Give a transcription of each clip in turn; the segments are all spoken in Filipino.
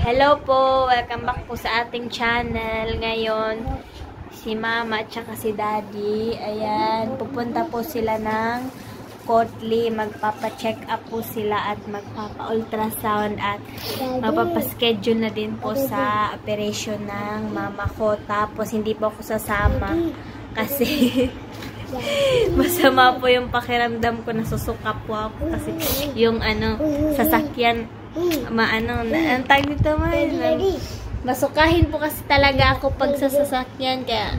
Hello po! Welcome back po sa ating channel. Ngayon, si Mama at saka si Daddy, ayan, pupunta po sila ng Kotli. Magpapa-check up po sila at magpapa-ultrasound at magpapa-schedule na din po sa operation ng mama ko. Tapos, hindi po ako sasama kasi masama po yung pakiramdam ko, nasusuka po ako kasi yung sasakyan ang tag dito masukahin po kasi talaga ako pag sa sasakyan, kaya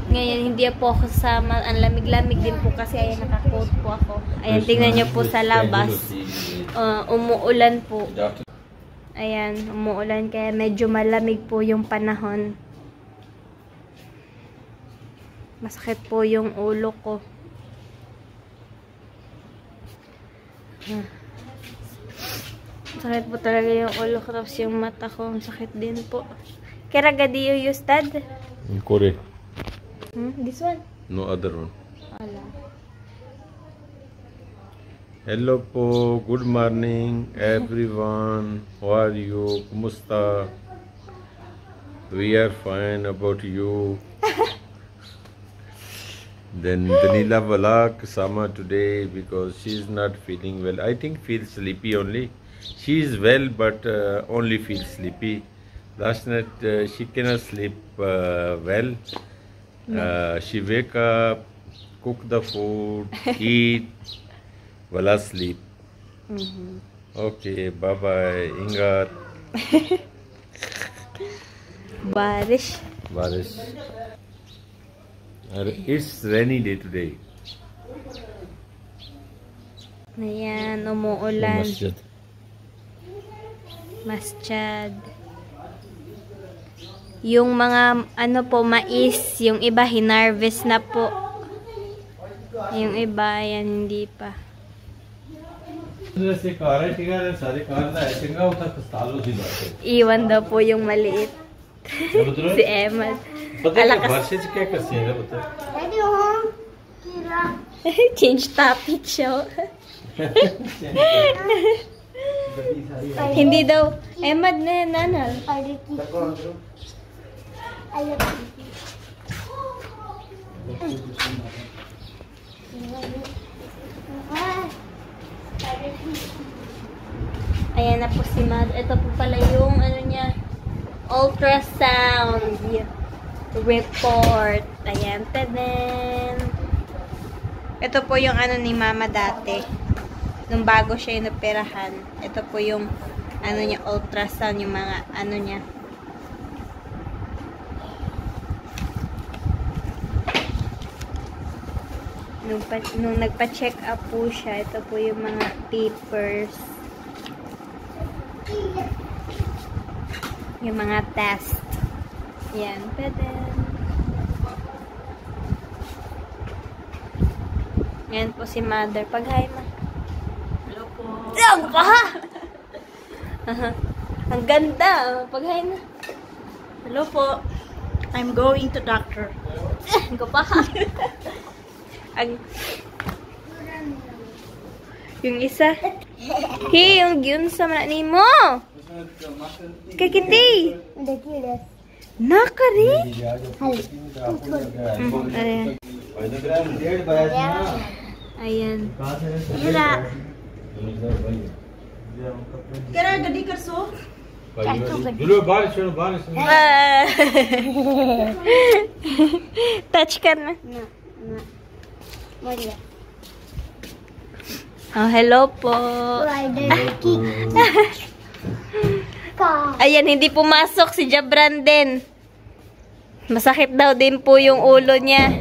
ngayon hindi po ako sasama. Ang lamig-lamig din po kasi, ayan, naka-coat po ako. Ayan, tingnan nyo po sa labas, umuulan po, ayan, umuulan, kaya medyo malamig po yung panahon. Masakit po yung ulo ko. Sakit po talaga yung ulo ko, tapos yung mata ko, sakit din po. Kaya do you use that? In Korea. This one? No other one. Wala. Hello po, good morning everyone. How are you? Kumusta? We are fine. About you? Then Danila Valak Sama today because she is not feeling well. I think feels sleepy only. She is well, but only feels sleepy. Last night she cannot sleep well. She wake up, cook the food, eat, wala sleep. Okay, bye bye. Ingat. Barish. Barish. It's rainy day today. Ayan, umuulan. Masjid. Yung mga mais, yung iba hinarvest na po. Yung iba, yan hindi pa. Iwan daw po yung maliit. Si Emma. Change topic show. Hindi daw. Emad na nanal. Ayan na po si Mad. Ito po pala yung niya, ultrasound report. Ayan. Tadam. Ito po yung ni Mama dati. Nung bago siya yung operahan. Ito po yung niya, ultrasound, yung mga niya. Nung nagpa-check up po siya, ito po yung mga papers. Yung mga test. Yan. Pwede. Yan po si Mother. Pag-hi, ma. Hello po. Ang paha! Ang ganda. Pag-hi na. Hello po. I'm going to doctor. Ang paha. Yung isa. Hey, yung yun sa manani mo. Kakiti. Nakari. Ayan. Kira gadi karso? Touch ka na. Oh, hello po. Ayan, hindi pumasok si Jabran din. Masakit daw din po yung ulo niya.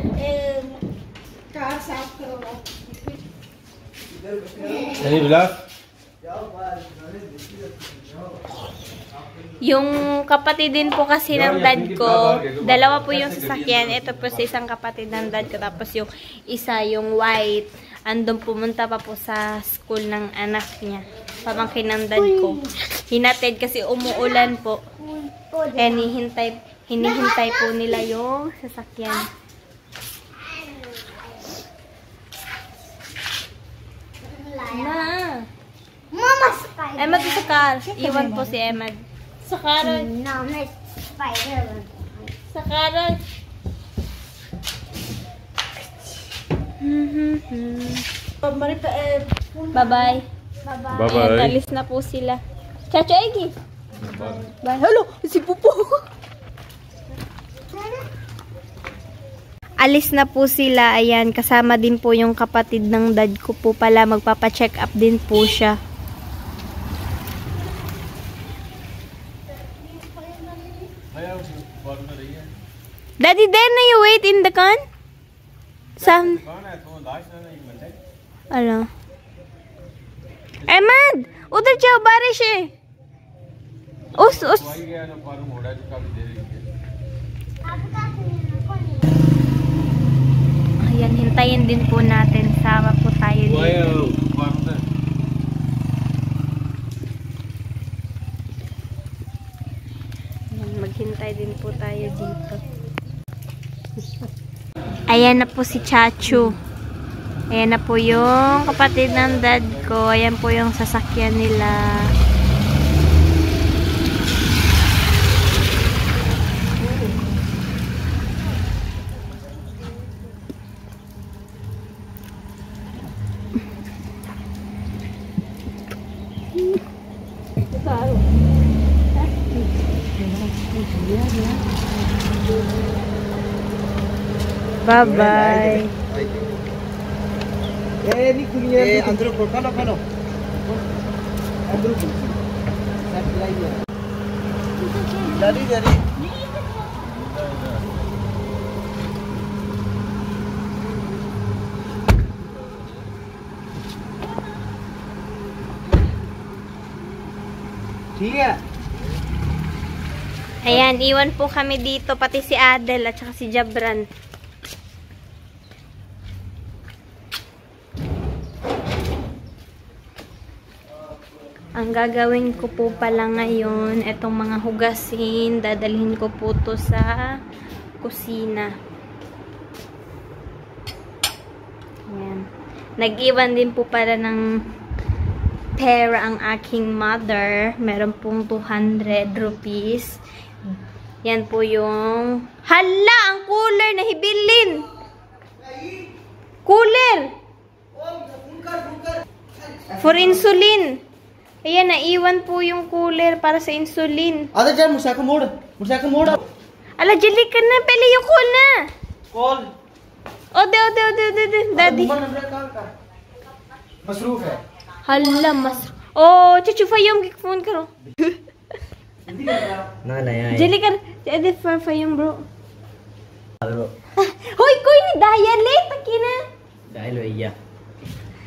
Yung kapatid din po kasi ng dad ko, dalawa po yung sasakyan. Ito po sa isang kapatid ng dad ko. Tapos yung isa, yung white, andun pumunta pa po sa school ng anak niya. Pamangkin ng dad ko. Hinatid kasi umuulan po. Kaya hinihintay po nila yung sasakyan. Na. Mama sakay. Emad sa car. Iwan po si Emad. Sa karon. No, may spider. Sa karon. Marita, Bye-bye. Bye-bye. Ayan, Bye-bye. alis na po sila. Chacha, Egi. Bye. Hello, si Pupo. Alis na po sila. Ayan, kasama din po yung kapatid ng dad ko po pala. Magpapa-check up din po siya. Daddy, then you wait in the car? Sam. Ano? Ahmed, उधर जाओ बारिश है. उस Ayan, hintayin din po natin. Sama po tayo dito. Ayan, maghintay din po tayo dito. Ayan na po si Chachu. Ayan na po yung kapatid ng dad ko. Ayan po yung sasakyan nila. Bye-bye. अंदर को खाना खाना अंदर को जल्दी जल्दी ठीक है Ayan, iwan po kami dito, pati si Adel at saka si Jabran. Ang gagawin ko po pala ngayon, itong mga hugasin, dadalhin ko po to sa kusina. Ayan. Nag-iwan din po pala ng pera ang aking mother. Meron pong 200 rupees. Yan po yung... Hala! Ang cooler na hibilin! Cooler! For insulin! Ayan, naiwan po yung cooler para sa insulin. आधा चल मुसाका मोड़ Ala, jali ka na! Pili yung call na! Call Ode, daddy. मसरूफ है Hala, mas... Oh, chuchu fayong phone karo. ना नया Jali ka. Ede fayong bro. Hoy, koy ni daya late takina. Dial भैया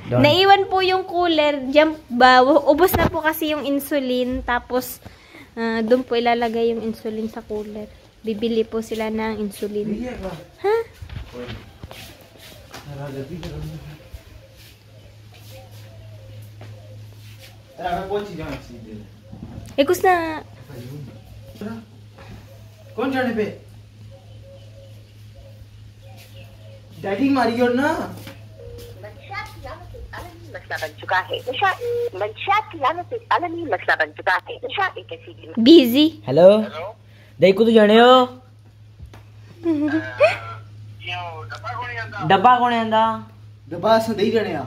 Naiwan po yung cooler. Diyan ba? Ubos na po kasi yung insulin. Tapos, doon po ilalagay yung insulin sa cooler. Bibili po sila ng insulin. Ha? Kus na... कौन जाने पे डैडी मारी और ना मसला बन चुका है मंशियात की लानत एक आलमी मसला बन चुका है नशा एक ऐसी Busy. हेलो देखो तो जाने हो डब्बा कौन आंदा डब्बा से दे जाने आ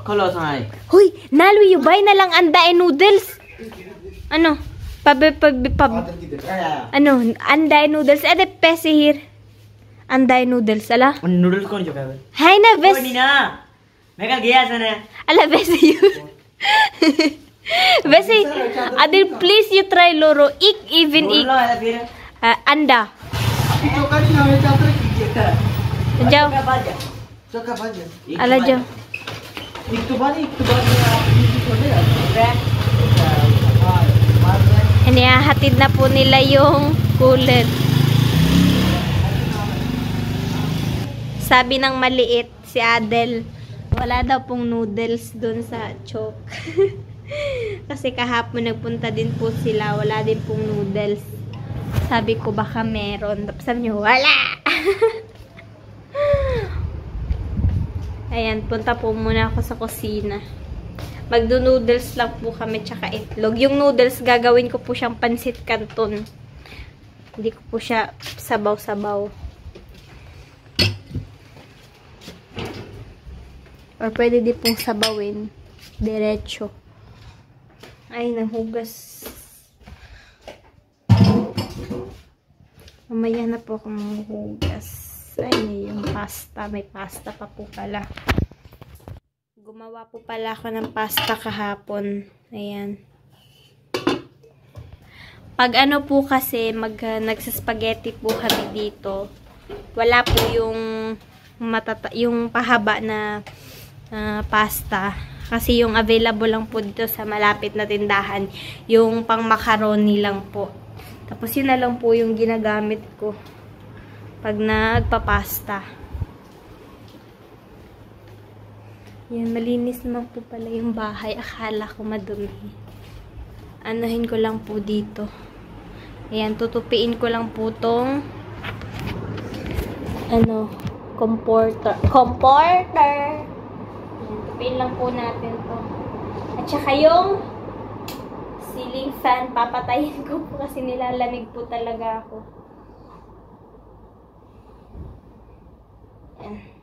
खलो साए Hoy, Nalwi, you buy na lang anda and noodles. Ano? Ano? Anda and noodles. Ede pese here. Anda and noodles. Ala? Noodles कौन चुका है Hay na, bes. कोई ना मैं कल गया सने Ala, bese you. Bese, Adil, please you try loro. Ik, even ik. बोलो है फिर Anda. चौका नहीं हमें चाहते कीजिए Jao. चौका भाज Ala, jao. एक तो बारी छोटे Inihahatid na po nila yung cooler. Sabi ng maliit, si Adel, wala daw pong noodles dun sa chok. Kasi kahapon nagpunta din po sila, wala din pong noodles. Sabi ko baka meron. Tapos sabi niyo, wala! Ayan, punta po muna ako sa kusina. Magdo-noodles lang po kami tsaka itlog. Yung noodles, gagawin ko po siyang pansit canton. Hindi ko po siya sabaw-sabaw. Or pwede din pong sabawin. Diretso. Ay, nahugas. Mamaya na po akong mahugas. Ay, yung pasta. May pasta pa po pala. Gumawa po pala ako ng pasta kahapon. Ayan. Pag ano po kasi, nagsaspaghetti po kami dito, wala po yung pahaba na pasta. Kasi yung available lang po dito sa malapit na tindahan, yung pang macaroni lang po. Tapos yun na lang po yung ginagamit ko pag nagpapasta. Yan, malinis naman po pala yung bahay. Akala ko madumi. Anuhin ko lang po dito. Ayan, tutupiin ko lang po tong comforter. Ayan, tupiin lang po natin to. At saka yung ceiling fan, papatayin ko po kasi nilalamig po talaga ako. Ayan.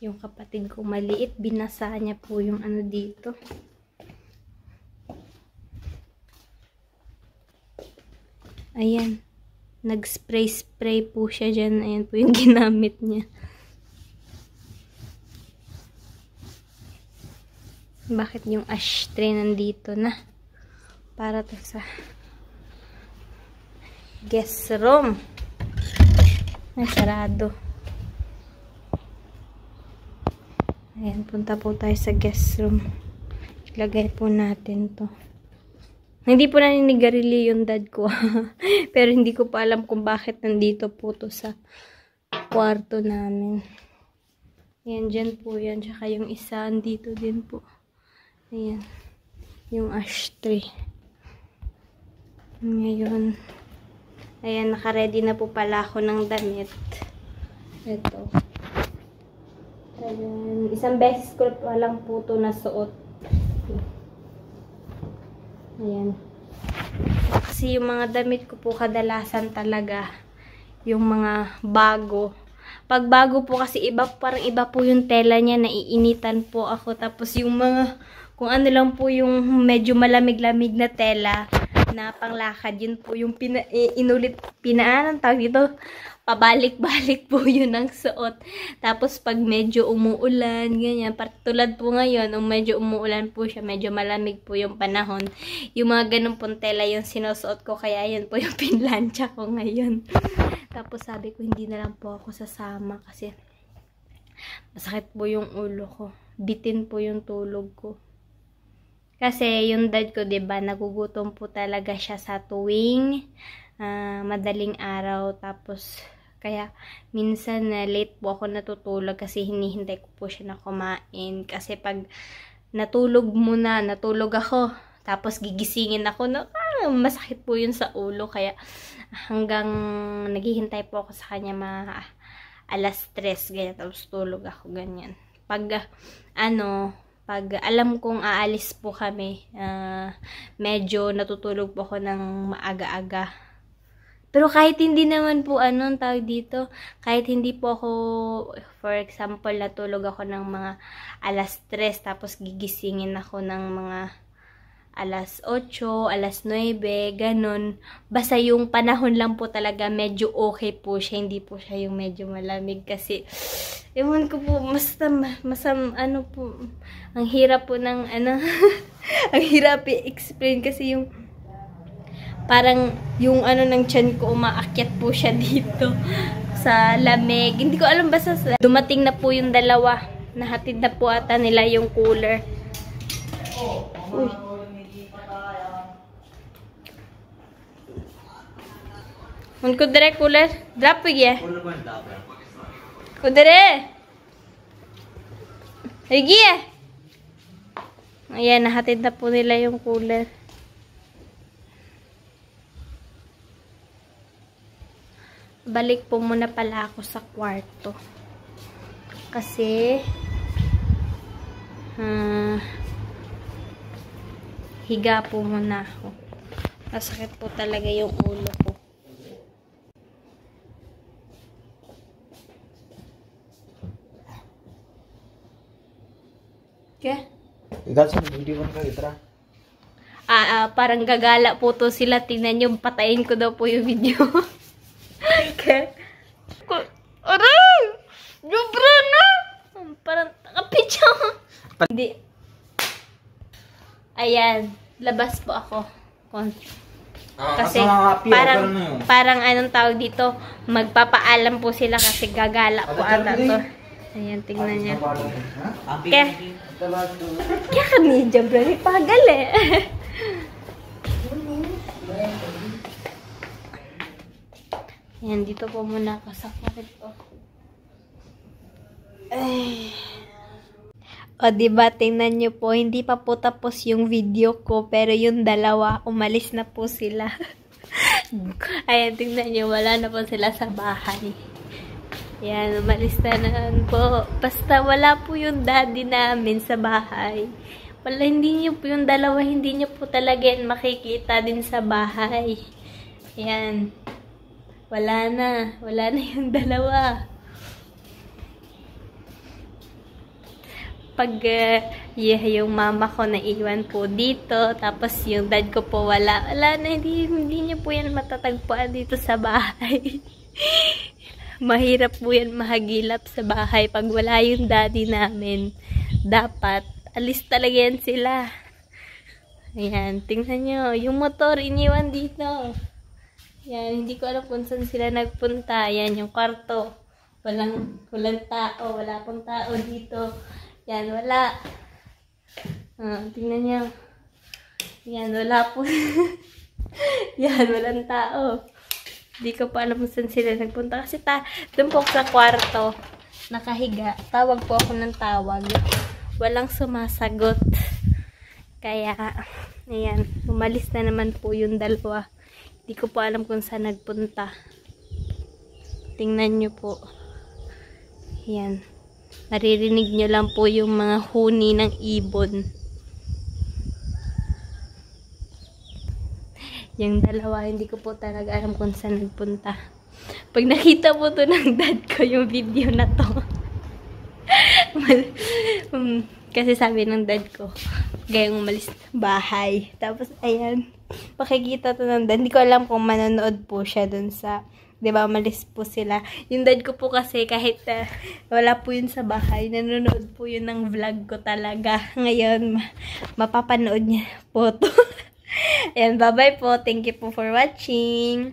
Yung kapatid ko maliit, binasa niya po yung ano dito. Ayan. Nag-spray po siya dyan. Ayan po yung ginamit niya. Bakit yung ashtray nandito na? Para to sa guest room. Ay, sarado. Ayan, punta po tayo sa guest room. Ilagay po natin to. Hindi po naninigarilyo yung dad ko. Pero hindi ko pa alam kung bakit nandito po to sa kwarto namin. Ayan, dyan po yan. Tsaka yung isa, andito din po. Ayan. Yung ashtray. Ngayon. Ayan, nakaready na po pala ako ng damit. Ito. Ayan. Isang beses ko pa lang po ito nasuot. Ayan. Kasi yung mga damit ko po kadalasan talaga yung mga bago. Pag bago po kasi parang iba po yung tela niya, naiinitan po ako. Tapos yung mga, kung ano lang po yung medyo malamig-lamig na tela na panglakad, yun po yung anong tawag dito? Pabalik-balik po yun ang suot. Tapos pag medyo umuulan, ganyan, tulad po ngayon, medyo umuulan po siya, medyo malamig po yung panahon, yung mga ganun pong tela yung sinusuot ko, kaya yun po yung pinlansya ko ngayon. Tapos sabi ko, hindi na lang po ako sasama kasi masakit po yung ulo ko. Bitin po yung tulog ko. Kasi yung dad ko, diba, nagugutom po talaga siya sa tuwing madaling araw. Tapos, kaya minsan late po ako natutulog kasi hinihintay ko po siya na kumain. Kasi pag natulog ako, tapos gigisingin ako, masakit po yun sa ulo. Kaya hanggang naghihintay po ako sa kanya alas 3, ganyan, tapos tulog ako, ganyan. Pag alam kong aalis po kami, medyo natutulog po ako ng maaga-aga. Pero kahit hindi naman po, tawag dito, kahit hindi po ako, for example, natulog ako ng mga alas 3, tapos gigisingin ako ng mga alas 8, alas 9, ganun. Basta yung panahon lang po talaga, medyo okay po siya, hindi po siya yung medyo malamig kasi, ewan ko po, ang hirap po ng, ang hirap i-explain kasi yung, parang yung ng tiyan ko umaakyat po siya dito. sa lamig. Hindi ko alam, basta dumating na po yung dalawa. Nahatid na po ata nila yung cooler. Uy. Kudere cooler. Drop ya. Kudere. Lagi ya. Ayan, nahatid na po nila yung cooler. Balik po muna pala ako sa kwarto. Kasi higa po muna ako. Masakit po talaga yung ulo ko. Okay? Parang gagala po to sila. Tingnan nyo, patayin ko daw po yung video. Okay? Aray! Jubra na! Parang nakapitsa. Hindi. Ayan. Labas po ako. Kasi parang anong tawag dito, magpapaalam po sila kasi gagala po ata to. Ayan, tingnan niya. Kaya kami dyan, bro. Pagal eh. Ayan, dito po muna ako sa kwarto. Ay. O, diba, tingnan nyo po, hindi pa po tapos yung video ko, pero yung dalawa, umalis na po sila. Ayan, tingnan nyo, wala na po sila sa bahay. Ayan, umalis na po. Basta wala po yung daddy namin sa bahay. Wala, hindi nyo po yung dalawa, hindi nyo po talaga yan makikita din sa bahay. Ayan. Wala na yung dalawa. Pag yung mama ko naiwan po dito, tapos yung dad ko po wala na, hindi niyo po yan matatagpuan dito sa bahay. Mahirap po yan mahagilap sa bahay pag wala yung daddy namin. Dapat alis talaga yan sila. Ayan, tingnan nyo, yung motor iniwan dito. Ayan, hindi ko alam kung saan sila nagpunta. Ayan, yung kwarto. Walang tao, wala pong tao dito. Yan, wala. Tingnan niyo. Yan, wala po. Yan, walang tao. Hindi ko pa alam kung saan sila nagpunta. Kasi doon po sa kwarto, nakahiga. Tawag po ako ng tawag. Walang sumasagot. Kaya, ayan, umalis na naman po yung dalawa. Hindi ko pa alam kung saan nagpunta. Tingnan niyo po. Yan. Maririnig nyo lang po yung mga huni ng ibon. Yung dalawa, hindi ko po talaga alam kung saan nagpunta. Pag nakita po to ng dad ko yung video na to. Kasi sabi ng dad ko, gayong umalis bahay. Tapos, ayan, pakikita to ng dad. Hindi ko alam kung manonood po siya dun sa... Diba, umalis po sila. Yung dad ko po kasi kahit wala po yun sa bahay, nanonood po yun ng vlog ko talaga. Ngayon, mapapanood niya po to. Ayan, bye-bye po. Thank you po for watching.